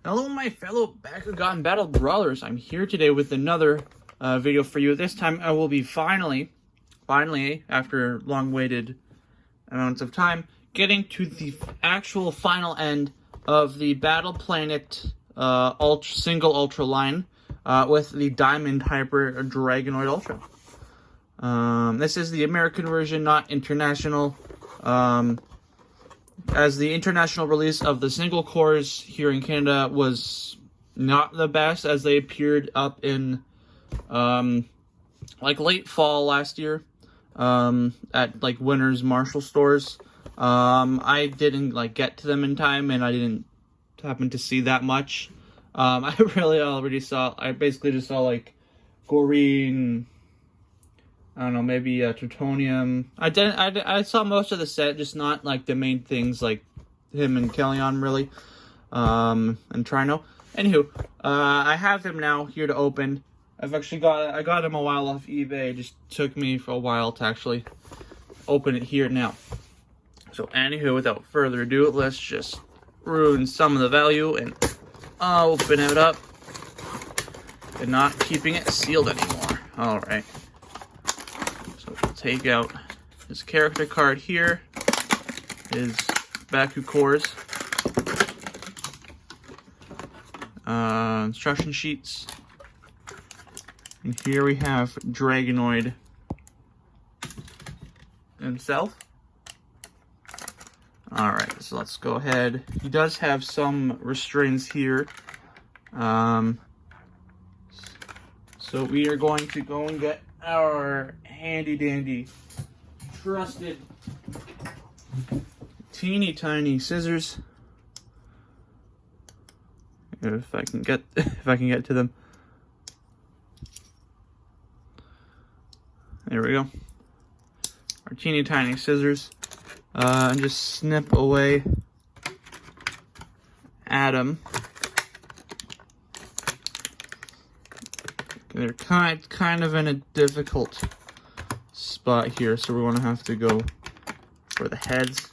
Hello my fellow Bakugan Battle Brawlers, I'm here today with another video for you. This time I will be finally, after long-waited amounts of time, getting to the actual final end of the Battle Planet single Ultra line with the Diamond HYPER Dragonoid Ultra. This is the American version, not international. As the international release of the single cores here in Canada was not the best, as they appeared up in like late fall last year at like Winners Marshall stores. I didn't get to them in time, and I didn't happen to see that much. I basically just saw like Goreen, I don't know, maybe Tritonium. I saw most of the set, just not like the main things like him and Kellyon really, and Trino. Anywho, I have him now here to open. I got him a while off eBay. It just took me for a while to actually open it here now. So anywho, without further ado, let's just ruin some of the value and open it up, and not keeping it sealed anymore. All right. So we'll take out his character card here, his Baku cores, instruction sheets, and here we have Dragonoid himself. Alright, so let's go ahead. He does have some restraints here. So we are going to go and get our handy dandy, trusted, teeny tiny scissors. If I can get to them. There we go. Our teeny tiny scissors. And just snip away at them. They're kind of in a difficult spot here, so we want to have to go for the heads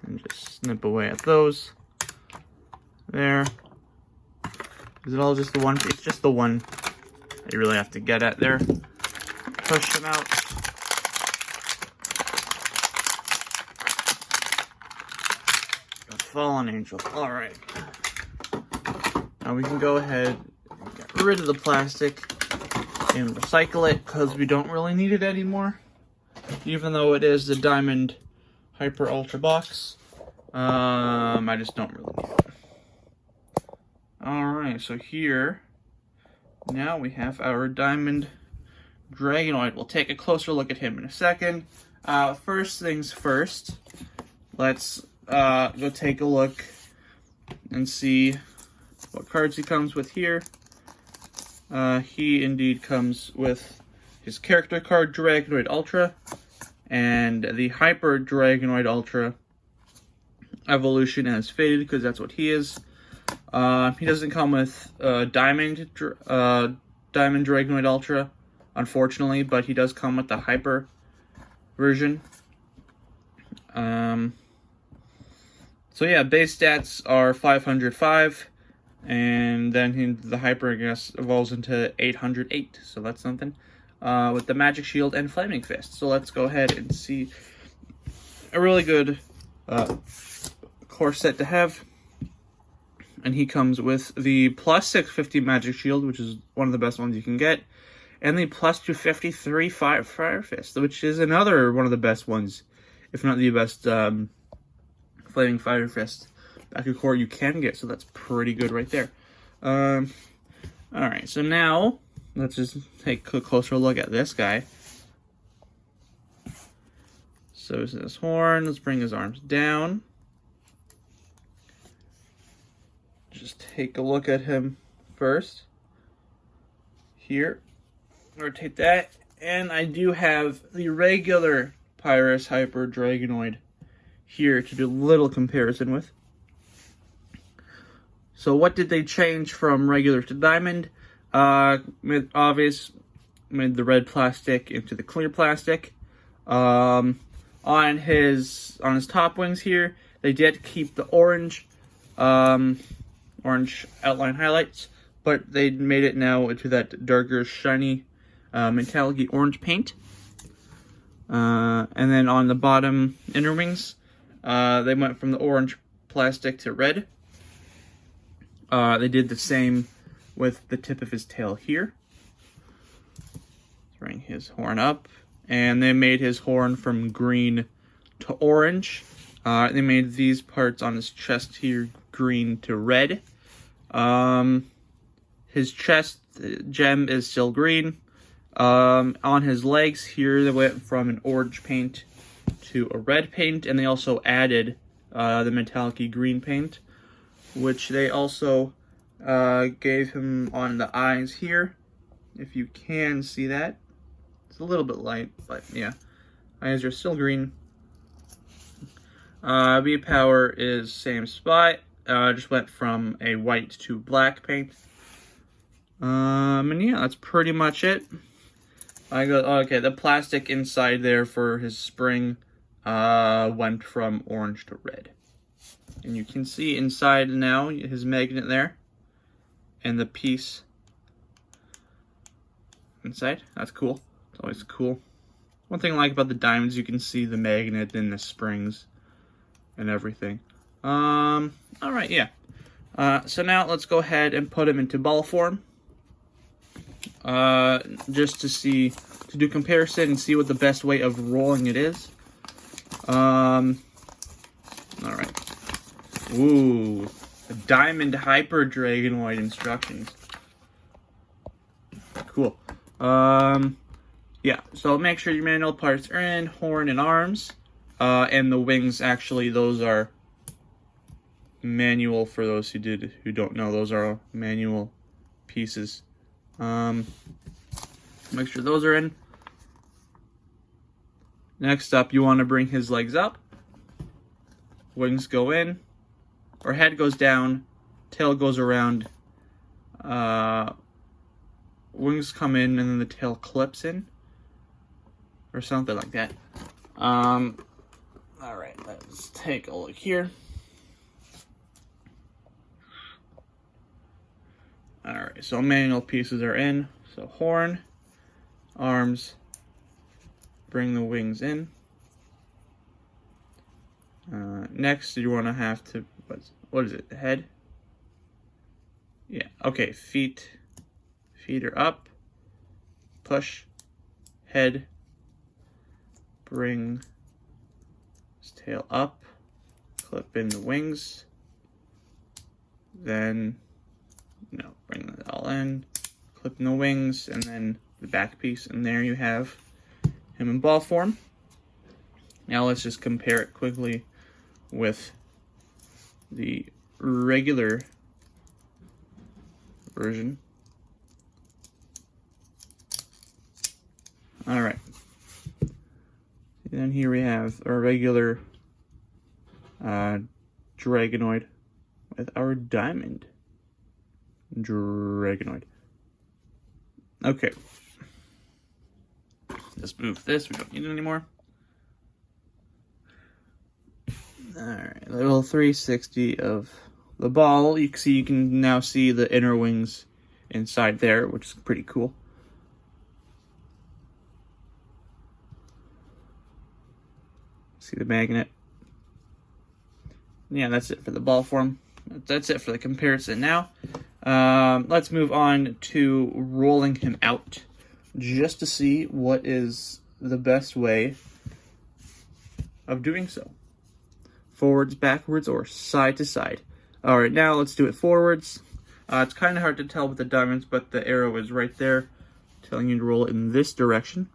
and just snip away at those. There. Is it all just the one? It's just the one that you really have to get at there. Push them out. Fallen Angel. Alright. Now we can go ahead and get rid of the plastic and recycle it, because we don't really need it anymore. Even though it is the Diamond HYPER Ultra box. I just don't really need it. Alright, so here, now we have our Diamond Dragonoid. We'll take a closer look at him in a second. First things first, let's go take a look and see what cards he comes with here. He indeed comes with his character card, Dragonoid Ultra, and the HYPER Dragonoid Ultra evolution has faded, because that's what he is. He doesn't come with Diamond Dragonoid Ultra, unfortunately, but he does come with the HYPER version. So yeah, base stats are 505, and then the HYPER, I guess, evolves into 808, so that's something. With the Magic Shield and Flaming Fist. So let's go ahead and see a really good core set to have. And he comes with the plus 650 Magic Shield, which is one of the best ones you can get, and the plus 253 Fire Fist, which is another one of the best ones, if not the best Flaming Fire Fist Baku core you can get, so that's pretty good right there. Alright, so now let's just take a closer look at this guy. So this is his horn. Let's bring his arms down. Just take a look at him first. Here. Rotate that. And I do have the regular Pyrus HYPER Dragonoid here to do a little comparison with. So what did they change from regular to diamond? Made the red plastic into the clear plastic. On his top wings here, they did keep the orange orange outline highlights, but they made it now into that darker, shiny, metallic orange paint. And then on the bottom inner wings, they went from the orange plastic to red. They did the same with the tip of his tail here. Let's bring his horn up. And they made his horn from green to orange. They made these parts on his chest here green to red. His chest gem is still green. On his legs here, they went from an orange paint to a red paint, and they also added the metallic green paint, which they also gave him on the eyes here, if you can see that. It's a little bit light, but yeah, eyes are still green. V-Power is same spot, just went from a white to black paint. And yeah, that's pretty much it. Okay, the plastic inside there for his spring went from orange to red. And you can see inside now his magnet there. And the piece inside. That's cool. It's always cool. One thing I like about the diamonds, you can see the magnet and the springs and everything. Alright, yeah. So now let's go ahead and put him into ball form. Just to do comparison and see what the best way of rolling it is. Alright. Ooh, the Diamond Hyper Dragonoid instructions. Cool. Yeah, so make sure your manual parts are in, horn and arms. And the wings, actually, those are manual for those who don't know. Those are manual pieces. Make sure those are in. Next up, you want to bring his legs up. Wings go in. Or head goes down. Tail goes around. Wings come in and then the tail clips in. Or something like that. Alright, let's take a look here. Alright, so manual pieces are in. So horn, arms, bring the wings in. Next, you want to have to, what is it, head? Yeah, okay, feet are up, push, head, bring his tail up, clip in the wings, then, bring it all in, clip in the wings, and then the back piece, and there you have him in ball form. Now let's just compare it quickly with the regular version. Alright. Then here we have our regular Dragonoid with our Diamond Dragonoid. Okay. Let's move this. We don't need it anymore. Alright, little 360 of the ball. You can now see the inner wings inside there, which is pretty cool. See the magnet. Yeah, that's it for the ball form. That's it for the comparison now. Let's move on to rolling him out, just to see what is the best way of doing so. Forwards, backwards, or side to side. Alright, now let's do it forwards. It's kind of hard to tell with the diamonds, but the arrow is right there, telling you to roll it in this direction.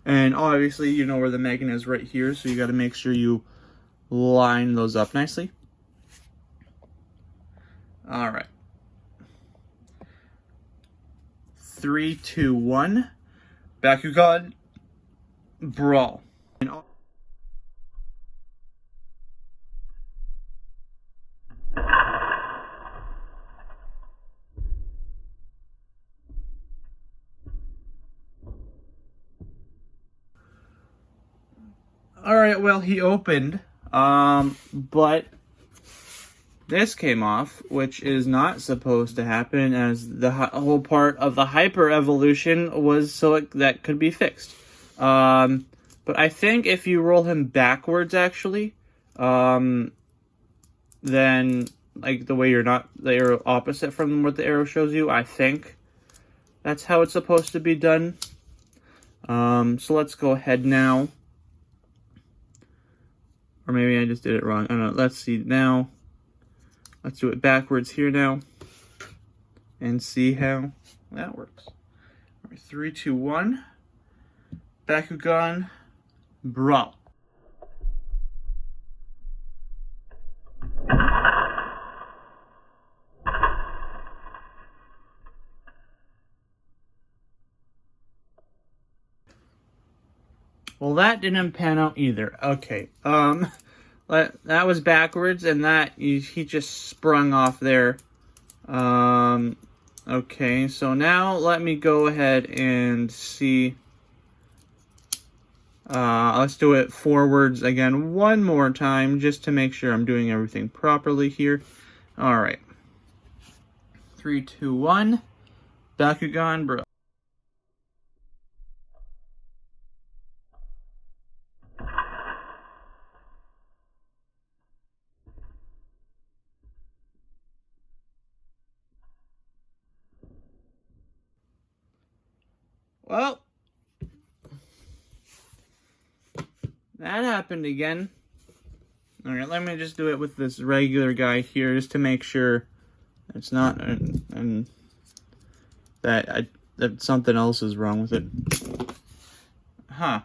And obviously, you know where the magnet is right here, so you got to make sure you line those up nicely. Alright. 3, 2, 1. Bakugan. Brawl. Alright, well, he opened, but this came off, which is not supposed to happen, as the whole part of the hyper evolution was so that could be fixed. But I think if you roll him backwards, actually, then like the way you're opposite from what the arrow shows you, I think that's how it's supposed to be done. So let's go ahead now. Or maybe I just did it wrong. I don't know. Let's see now. Let's do it backwards here now. And see how that works. All right, 3, 2, 1. Bakugan, brawl. Well, that didn't pan out either. Okay, that was backwards, and he just sprung off there. Okay, so now let me go ahead and see. Let's do it forwards again one more time, just to make sure I'm doing everything properly here. All right, 3, 2, 1, Bakugan, bro. Well, that happened again. Alright, let me just do it with this regular guy here, just to make sure it's not, and that something else is wrong with it. Huh.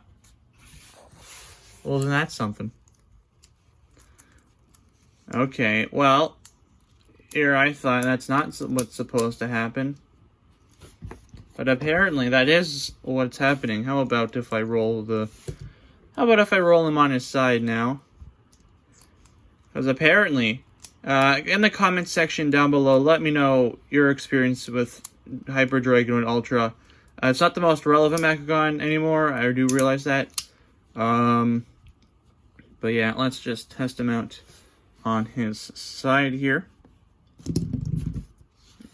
Well, then that's something. Okay, well, here I thought that's not what's supposed to happen. But apparently that is what's happening. How about if I roll him on his side now? Because apparently, in the comments section down below, let me know your experience with HYPER Dragonoid Ultra. It's not the most relevant Bakugan anymore, I do realize that. But yeah, let's just test him out on his side here.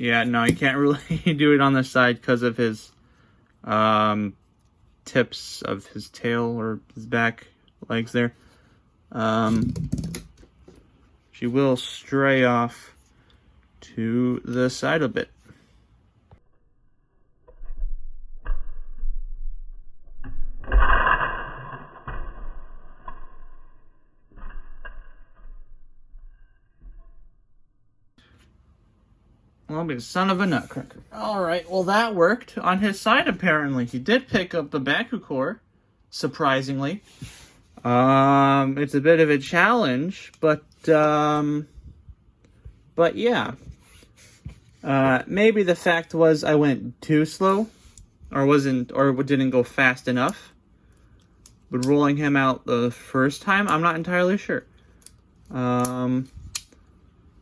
Yeah, no, you can't really do it on the side because of his tips of his tail or his back legs there. She will stray off to the side a bit. Well, be son of a nutcracker. Alright, well that worked. On his side, apparently. He did pick up the Baku core, surprisingly. It's a bit of a challenge, but yeah. Maybe the fact was I went too slow, or didn't go fast enough. But rolling him out the first time, I'm not entirely sure.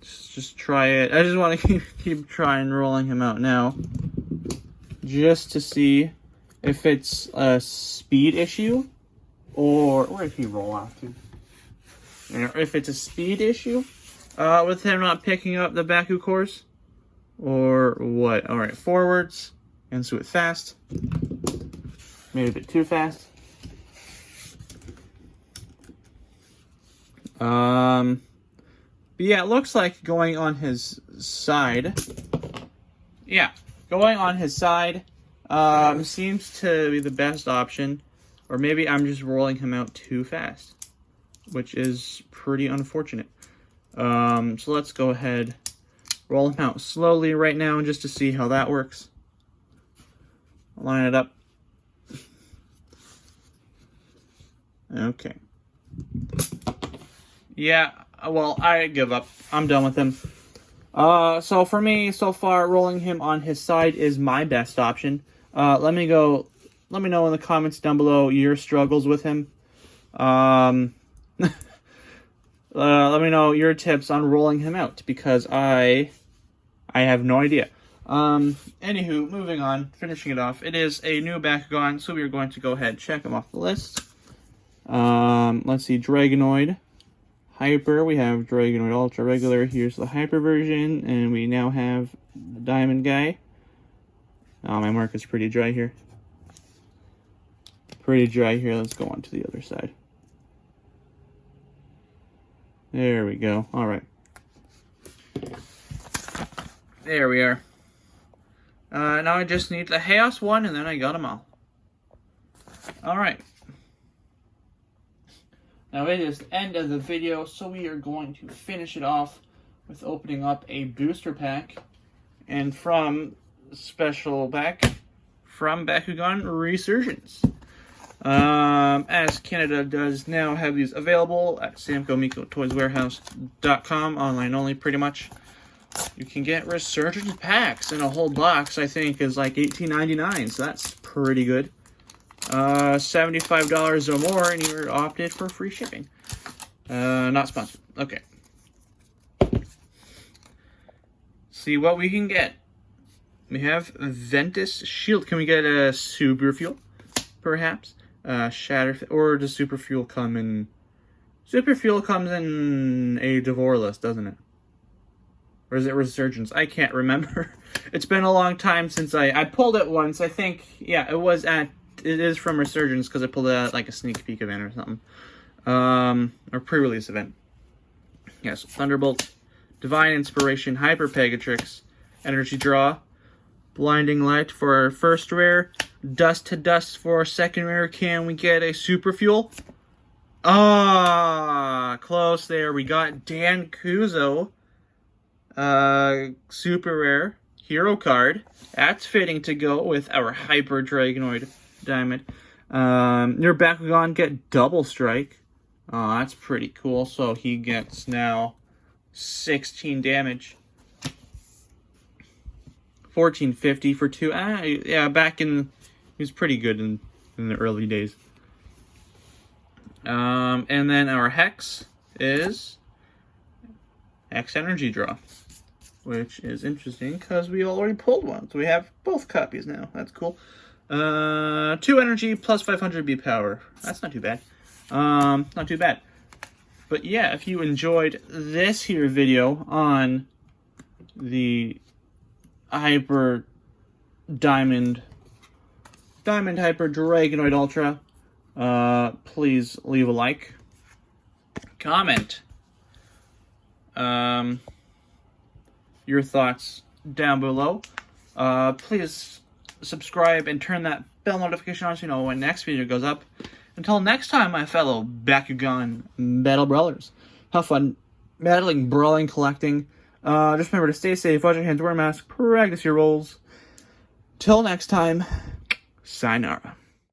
Just try it. I just want to keep trying rolling him out now, just to see if it's a speed issue, or where did he roll off to? If it's a speed issue with him not picking up the Baku cores, or what? All right, forwards, and do it fast. Maybe a bit too fast. But yeah, it looks like going on his side. Yeah, going on his side seems to be the best option. Or maybe I'm just rolling him out too fast, which is pretty unfortunate. So let's go ahead, roll him out slowly right now just to see how that works. Line it up. Okay. Yeah. Well, I give up. I'm done with him. So for me, so far, rolling him on his side is my best option. Let me know in the comments down below your struggles with him. Let me know your tips on rolling him out, because I have no idea. Anywho, moving on, finishing it off. It is a new Bakugan, so we are going to go ahead and check him off the list. Let's see, Dragonoid Hyper, we have Dragonoid Ultra regular. Here's the Hyper version, and we now have the Diamond guy. Oh, my mark is pretty dry here. Pretty dry here. Let's go on to the other side. There we go. All right. There we are. Now I just need the Chaos one, and then I got them all. All right. Now it is the end of the video, so we are going to finish it off with opening up a booster pack. And from special pack from Bakugan Resurgence. As Canada does now have these available at SamcoMikoToysWarehouse.com, online only pretty much. You can get Resurgence packs, and a whole box I think is like $18.99, so that's pretty good. $75 or more, and you're opted for free shipping. Not sponsored. Okay. See what we can get. We have Ventus Shield. Can we get a Super Fuel, perhaps? Shatter, or does Super Fuel come in? Super Fuel comes in a Devorless, doesn't it? Or is it Resurgence? I can't remember. It's been a long time since I pulled it once. I think, yeah, it is from Resurgence because I pulled it at like a sneak peek event or something. Or pre-release event. Yes, Thunderbolt, Divine Inspiration, Hyper Pegatrix, Energy Draw, Blinding Light for our first rare, Dust to Dust for our second rare. Can we get a Super Fuel? Ah, close there. We got Dan Kuzo, super rare hero card. That's fitting to go with our Hyper Dragonoid Diamond. Your Bakugan get double strike. Oh, that's pretty cool. So he gets now 16 damage. 1450 for 2. Yeah, he was pretty good in the early days. And then our Hex is X Energy Draw, which is interesting because we already pulled one. So we have both copies now. That's cool. 2 energy plus 500 B power. That's not too bad. Not too bad. But yeah, if you enjoyed this here video on the Hyper Diamond Hyper Dragonoid Ultra, please leave a like, comment, your thoughts down below. Please subscribe and turn that bell notification on so you know when next video goes up. Until next time, my fellow Bakugan Battle Brawlers, have fun battling, brawling, collecting. Just remember to stay safe, wash your hands, wear a mask, practice your rolls. Till next time, sayonara.